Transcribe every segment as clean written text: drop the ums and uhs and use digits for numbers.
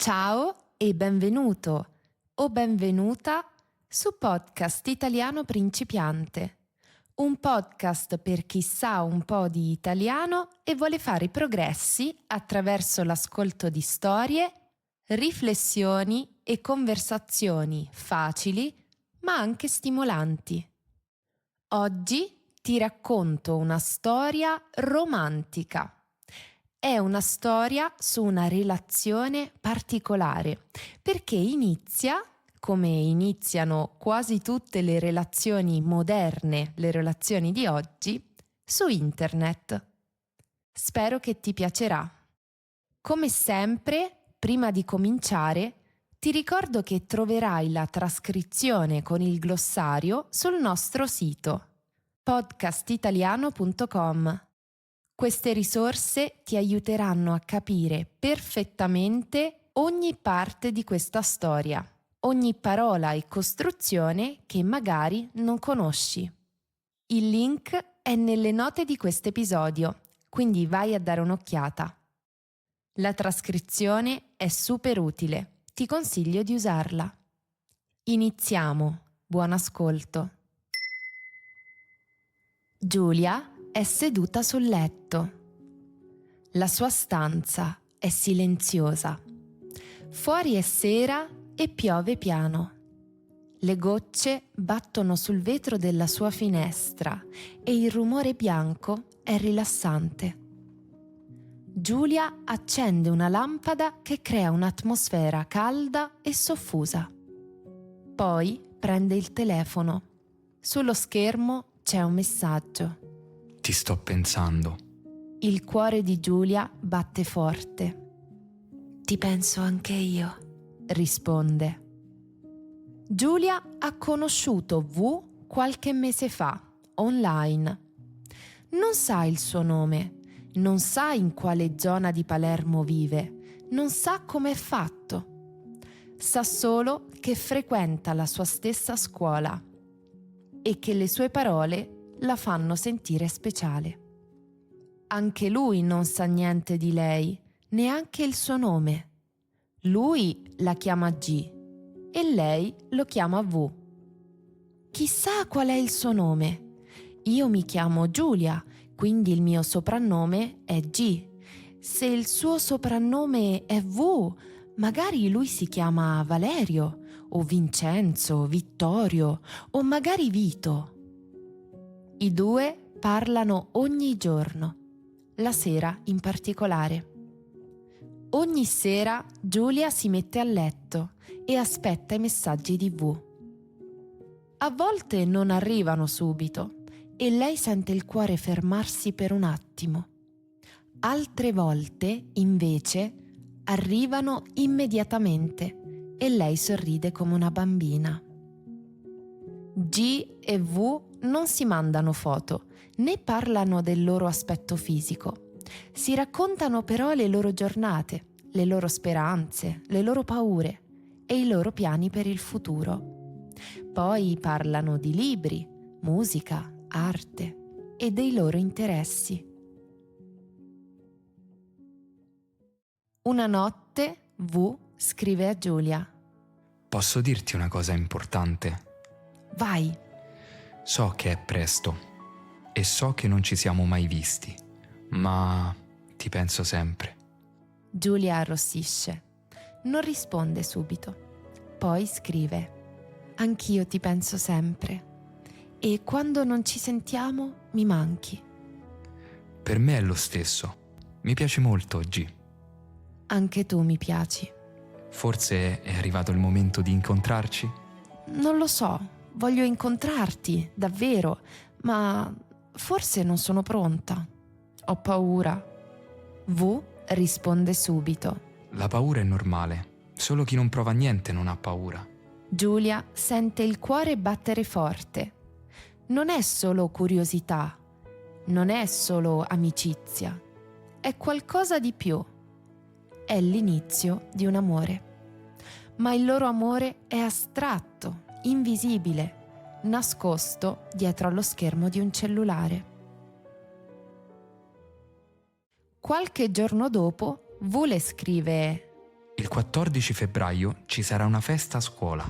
Ciao e benvenuto o benvenuta su Podcast Italiano Principiante, un podcast per chi sa un po' di italiano e vuole fare progressi attraverso l'ascolto di storie, riflessioni e conversazioni facili ma anche stimolanti. Oggi ti racconto una storia romantica. È una storia su una relazione particolare, perché inizia, come iniziano quasi tutte le relazioni moderne, le relazioni di oggi, su internet. Spero che ti piacerà. Come sempre, prima di cominciare, ti ricordo che troverai la trascrizione con il glossario sul nostro sito podcastitaliano.com. Queste risorse ti aiuteranno a capire perfettamente ogni parte di questa storia, ogni parola e costruzione che magari non conosci. Il link è nelle note di questo episodio, quindi vai a dare un'occhiata. La trascrizione è super utile, ti consiglio di usarla. Iniziamo, buon ascolto. Giulia è seduta sul letto. La sua stanza è silenziosa. Fuori è sera e piove piano. Le gocce battono sul vetro della sua finestra e il rumore bianco è rilassante. Giulia accende una lampada che crea un'atmosfera calda e soffusa. Poi prende il telefono. Sullo schermo c'è un messaggio. Ti sto pensando. Il cuore di Giulia batte forte. Ti penso anche io, risponde. Giulia ha conosciuto V qualche mese fa, online. Non sa il suo nome, non sa in quale zona di Palermo vive, non sa come è fatto. Sa solo che frequenta la sua stessa scuola e che le sue parole la fanno sentire speciale. Anche lui non sa niente di lei, neanche il suo nome. Lui la chiama G e lei lo chiama V. Chissà qual è il suo nome. Io mi chiamo Giulia, quindi il mio soprannome è G. Se il suo soprannome è V, magari lui si chiama Valerio, o Vincenzo, Vittorio, o magari Vito. I due parlano ogni giorno, la sera in particolare. Ogni sera Giulia si mette a letto e aspetta i messaggi di V. A volte non arrivano subito e lei sente il cuore fermarsi per un attimo. Altre volte, invece, arrivano immediatamente e lei sorride come una bambina. G e V non si mandano foto, né parlano del loro aspetto fisico. Si raccontano però le loro giornate, le loro speranze, le loro paure e i loro piani per il futuro. Poi parlano di libri, musica, arte e dei loro interessi. Una notte V scrive a Giulia: Posso dirti una cosa importante? Vai. So che è presto e so che non ci siamo mai visti, ma ti penso sempre. Giulia arrossisce. Non risponde subito. Poi scrive: Anch'io ti penso sempre. E quando non ci sentiamo mi manchi. Per me è lo stesso. Mi piaci molto oggi. Anche tu mi piaci. Forse è arrivato il momento di incontrarci? Non lo so, voglio incontrarti, davvero, ma forse non sono pronta. Ho paura. V risponde subito. La paura è normale. Solo chi non prova niente non ha paura. Giulia sente il cuore battere forte. Non è solo curiosità, non è solo amicizia, è qualcosa di più. È l'inizio di un amore. Ma il loro amore è astratto, invisibile, nascosto dietro allo schermo di un cellulare. Qualche giorno dopo, V le scrive: Il 14 febbraio ci sarà una festa a scuola,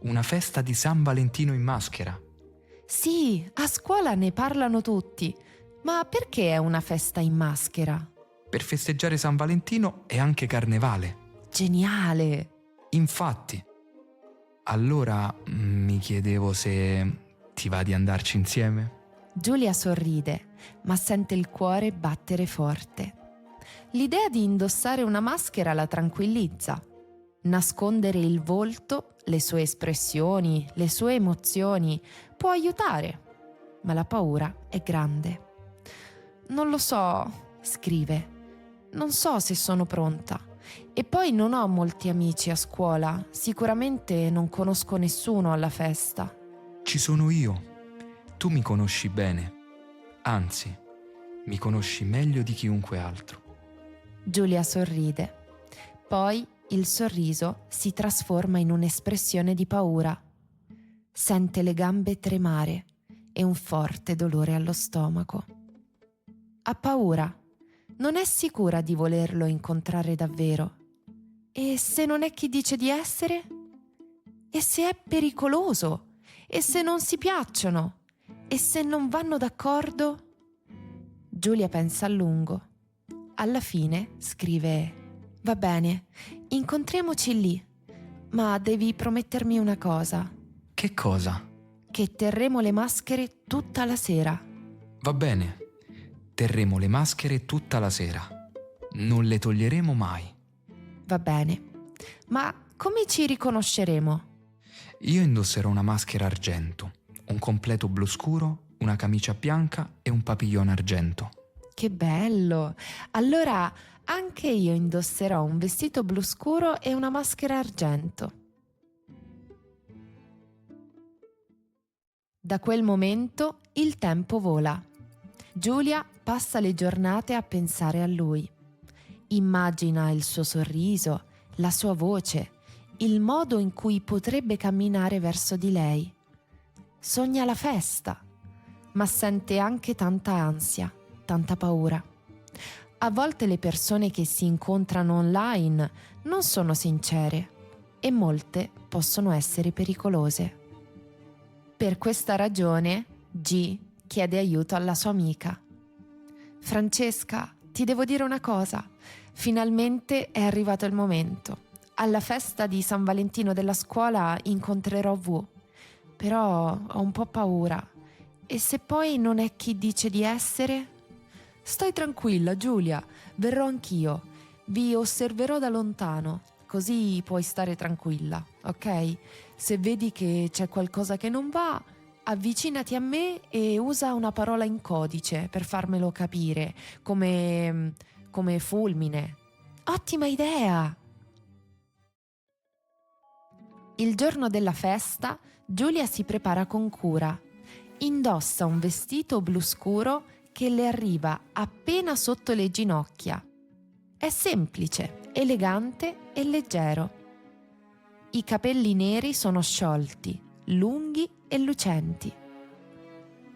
una festa di San Valentino in maschera. Sì, a scuola ne parlano tutti. Ma perché è una festa in maschera? Per festeggiare San Valentino è anche carnevale. Geniale! Infatti, allora mi chiedevo se ti va di andarci insieme? Giulia sorride, ma sente il cuore battere forte. L'idea di indossare una maschera la tranquillizza. Nascondere il volto, le sue espressioni, le sue emozioni può aiutare, ma la paura è grande. Non lo so, scrive. Non so se sono pronta. E poi non ho molti amici a scuola. Sicuramente non conosco nessuno alla festa. Ci sono io. Tu mi conosci bene. Anzi, mi conosci meglio di chiunque altro. Giulia sorride. Poi il sorriso si trasforma in un'espressione di paura. Sente le gambe tremare e un forte dolore allo stomaco. Ha paura. Non è sicura di volerlo incontrare davvero. E se non è chi dice di essere? E se è pericoloso? E se non si piacciono? E se non vanno d'accordo? Giulia pensa a lungo. Alla fine scrive: va bene, incontriamoci lì, ma devi promettermi una cosa, Che cosa? che terremo le maschere tutta la sera. Va bene. Terremo le maschere tutta la sera. Non le toglieremo mai. Va bene, ma come ci riconosceremo? Io indosserò una maschera argento, un completo blu scuro, una camicia bianca e un papillon argento. Che bello! Allora anche io indosserò un vestito blu scuro e una maschera argento. Da quel momento il tempo vola. Giulia passa le giornate a pensare a lui. Immagina il suo sorriso, la sua voce, il modo in cui potrebbe camminare verso di lei. Sogna la festa, ma sente anche tanta ansia, tanta paura. A volte le persone che si incontrano online non sono sincere e molte possono essere pericolose. Per questa ragione, G chiede aiuto alla sua amica. Francesca, ti devo dire una cosa. Finalmente è arrivato il momento. Alla festa di San Valentino della scuola incontrerò V. Però ho un po' paura. E se poi non è chi dice di essere? Stai tranquilla, Giulia. Verrò anch'io. Vi osserverò da lontano. Così puoi stare tranquilla, ok? Se vedi che c'è qualcosa che non va, avvicinati a me e usa una parola in codice per farmelo capire, come fulmine. Ottima idea! Il giorno della festa, Giulia si prepara con cura. Indossa un vestito blu scuro che le arriva appena sotto le ginocchia. È semplice, elegante e leggero. I capelli neri sono sciolti, lunghi e lucenti.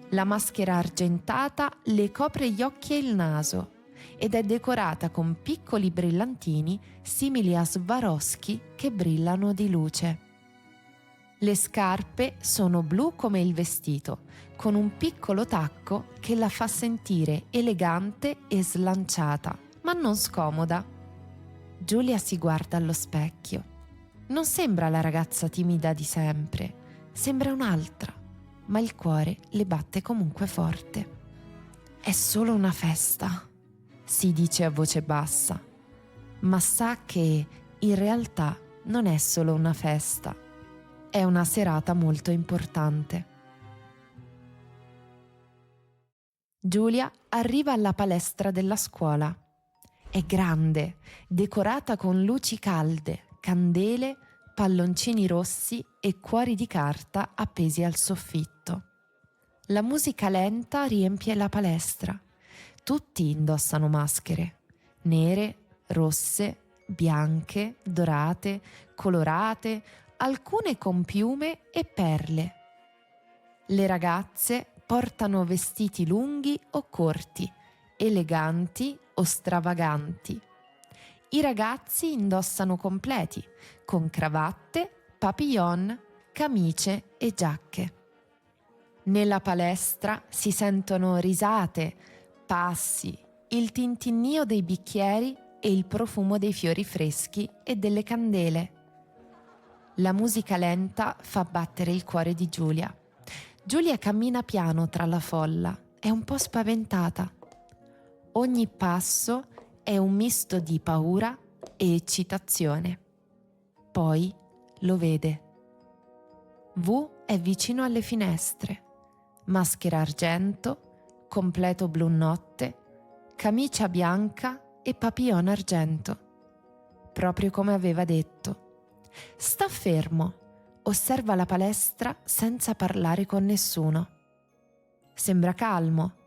La maschera argentata le copre gli occhi e il naso ed è decorata con piccoli brillantini simili a Swarovski che brillano di luce. Le scarpe sono blu come il vestito, con un piccolo tacco che la fa sentire elegante e slanciata, ma non scomoda. Giulia si guarda allo specchio. Non sembra la ragazza timida di sempre, sembra un'altra, ma il cuore le batte comunque forte. È solo una festa, si dice a voce bassa, ma sa che in realtà non è solo una festa, è una serata molto importante. Giulia arriva alla palestra della scuola. È grande, decorata con luci calde, candele, palloncini rossi e cuori di carta appesi al soffitto. La musica lenta riempie la palestra. Tutti indossano maschere, nere, rosse, bianche, dorate, colorate, alcune con piume e perle. Le ragazze portano vestiti lunghi o corti, eleganti o stravaganti. I ragazzi indossano completi, con cravatte, papillon, camicie e giacche. Nella palestra si sentono risate, passi, il tintinnio dei bicchieri e il profumo dei fiori freschi e delle candele. La musica lenta fa battere il cuore di Giulia. Giulia cammina piano tra la folla, è un po' spaventata. Ogni passo è un misto di paura e eccitazione. Poi lo vede. V è vicino alle finestre. Maschera argento, completo blu notte, camicia bianca e papillon argento. Proprio come aveva detto. Sta fermo, osserva la palestra senza parlare con nessuno. Sembra calmo.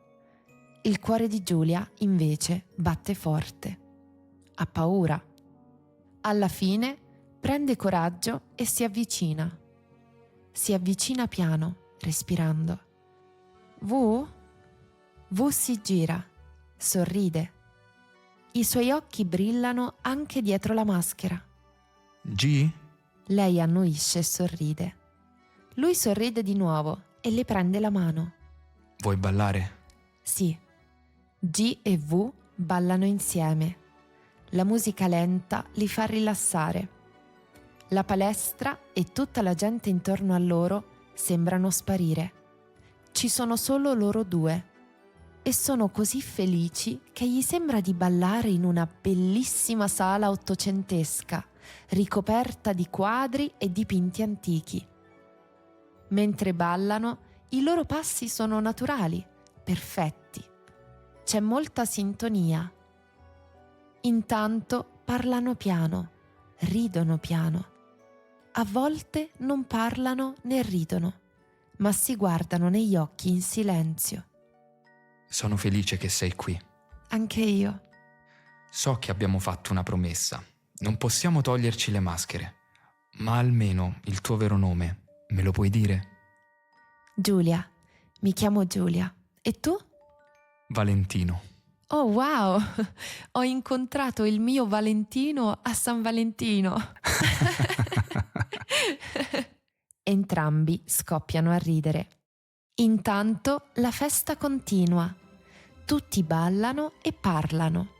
Il cuore di Giulia, invece, batte forte. Ha paura. Alla fine prende coraggio e si avvicina. Si avvicina piano, respirando. V si gira, sorride. I suoi occhi brillano anche dietro la maschera. G? Lei annuisce e sorride. Lui sorride di nuovo e le prende la mano. Vuoi ballare? Sì. G e V ballano insieme. La musica lenta li fa rilassare. La palestra e tutta la gente intorno a loro sembrano sparire. Ci sono solo loro due e sono così felici che gli sembra di ballare in una bellissima sala ottocentesca, ricoperta di quadri e dipinti antichi. Mentre ballano, i loro passi sono naturali, perfetti. C'è molta sintonia. Intanto parlano piano, ridono piano. A volte non parlano né ridono, ma si guardano negli occhi in silenzio. Sono felice che sei qui. Anche io. So che abbiamo fatto una promessa. Non possiamo toglierci le maschere, ma almeno il tuo vero nome me lo puoi dire? Giulia. Mi chiamo Giulia. E tu? Valentino. Oh wow! Ho incontrato il mio Valentino a San Valentino. Entrambi scoppiano a ridere. Intanto la festa continua. Tutti ballano e parlano.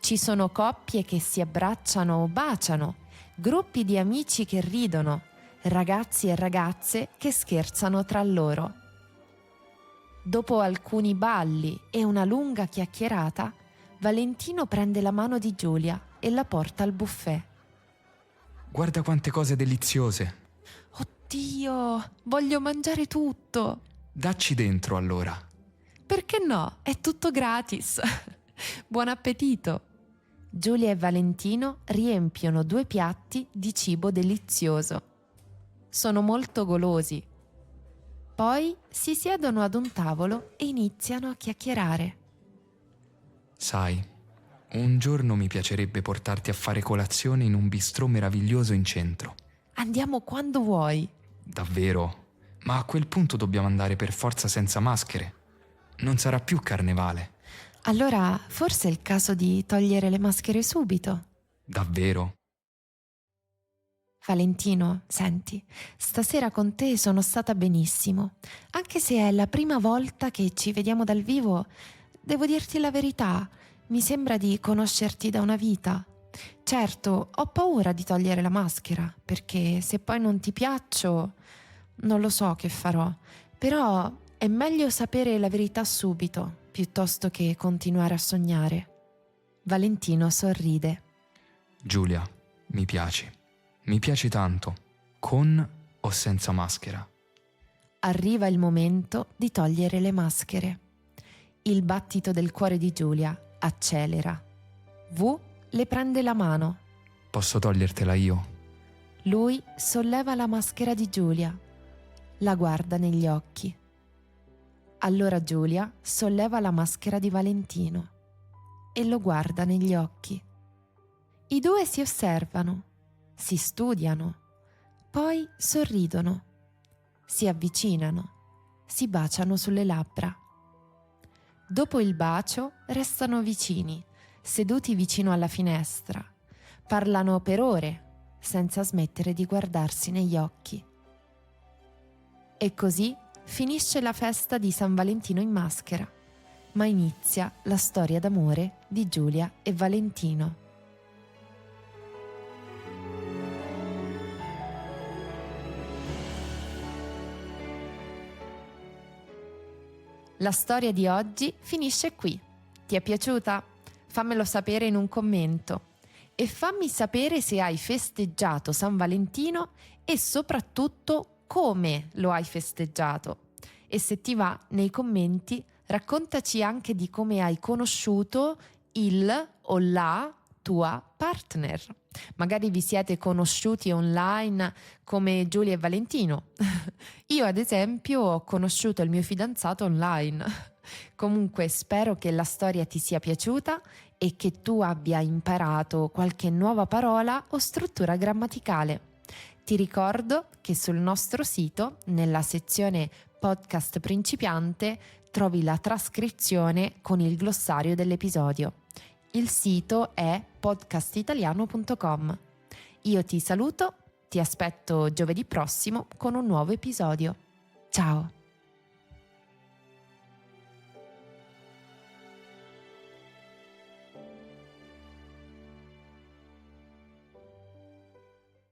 Ci sono coppie che si abbracciano o baciano, gruppi di amici che ridono, ragazzi e ragazze che scherzano tra loro. Dopo alcuni balli e una lunga chiacchierata, Valentino prende la mano di Giulia e la porta al buffet. Guarda quante cose deliziose. Oddio, voglio mangiare tutto! Dacci dentro allora. Perché no? È tutto gratis. Buon appetito! Giulia e Valentino riempiono 2 piatti di cibo delizioso. Sono molto golosi. Poi si siedono ad un tavolo e iniziano a chiacchierare. Sai, un giorno mi piacerebbe portarti a fare colazione in un bistrò meraviglioso in centro. Andiamo quando vuoi. Davvero? Ma a quel punto dobbiamo andare per forza senza maschere. Non sarà più carnevale. Allora, forse è il caso di togliere le maschere subito. Davvero? Valentino, senti, stasera con te sono stata benissimo. Anche se è la prima volta che ci vediamo dal vivo, devo dirti la verità, mi sembra di conoscerti da una vita. Certo, ho paura di togliere la maschera, perché se poi non ti piaccio, non lo so che farò. Però è meglio sapere la verità subito, piuttosto che continuare a sognare. Valentino sorride. Giulia, mi piaci. Mi piaci tanto, con o senza maschera. Arriva il momento di togliere le maschere. Il battito del cuore di Giulia accelera. V le prende la mano. Posso togliertela io? Lui solleva la maschera di Giulia. La guarda negli occhi. Allora Giulia solleva la maschera di Valentino e lo guarda negli occhi. I due si osservano, si studiano, poi sorridono, si avvicinano, si baciano sulle labbra. Dopo il bacio restano vicini, seduti vicino alla finestra, Parlano per ore, senza smettere di guardarsi negli occhi. E così finisce la festa di San Valentino in maschera, ma inizia la storia d'amore di Giulia e Valentino. La storia di oggi finisce qui. Ti è piaciuta? Fammelo sapere in un commento e fammi sapere se hai festeggiato San Valentino e soprattutto come lo hai festeggiato. E se ti va, nei commenti raccontaci anche di come hai conosciuto il o la tua partner. Magari vi siete conosciuti online come Giulia e Valentino. Io ad esempio ho conosciuto il mio fidanzato online. Comunque spero che la storia ti sia piaciuta e che tu abbia imparato qualche nuova parola o struttura grammaticale. Ti ricordo che sul nostro sito, nella sezione Podcast Principiante, trovi la trascrizione con il glossario dell'episodio. Il sito è podcastitaliano.com. Io ti saluto, ti aspetto giovedì prossimo con un nuovo episodio. Ciao!